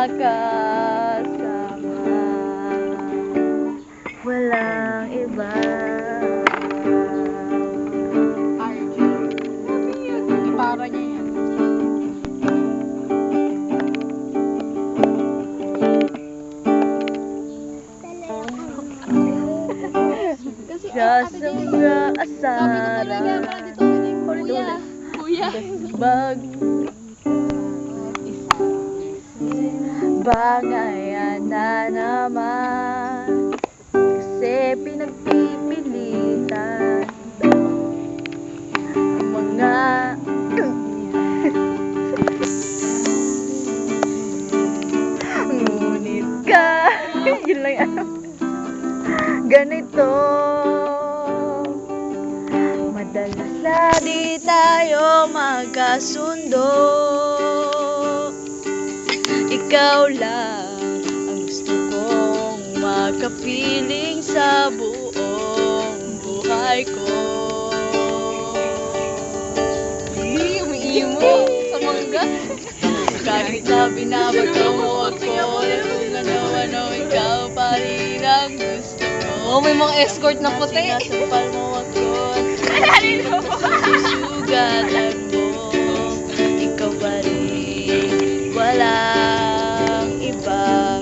makasama. Walang iba. RJ. Gitara niya yan. Sa sobrang asara. Kuya. Kuya. Bag bangayan na naman kasi pinagpipilitan ang mga ngunit ka yun lang yan. Ganito madalas na di tayo magkasundo. Ikaw lang ang gusto kong makapiling sa buong buhay ko. Umiimo sa mangga. Kahit na binabato mo ako, kung ano-ano, ikaw pa rin ang gusto ko. Oh, may mga escort na puti. Sinasampal mo ako, susugatan mo. Ikaw pa rin, walang iba.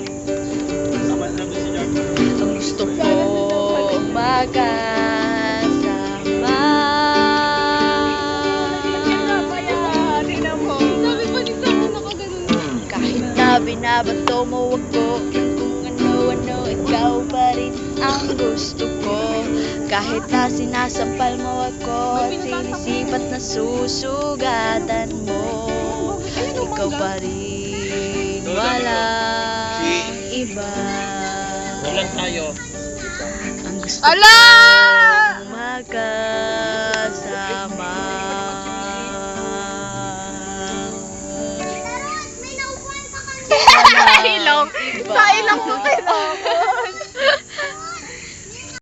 Ang gusto kong magkasama. Sabi pa ni Sam, nakaganon. Kahit na binabato mo ako, kung ano-ano, ikaw pa rin ang gusto ko. Kahit na sinasampal mo ako, at sinisipat na susugatan mo. Ikaw pa rin, walang iba. Ulan tayo. Ang gusto Ala! kong magkasama. Ilong. Sa ilong mo pinapos.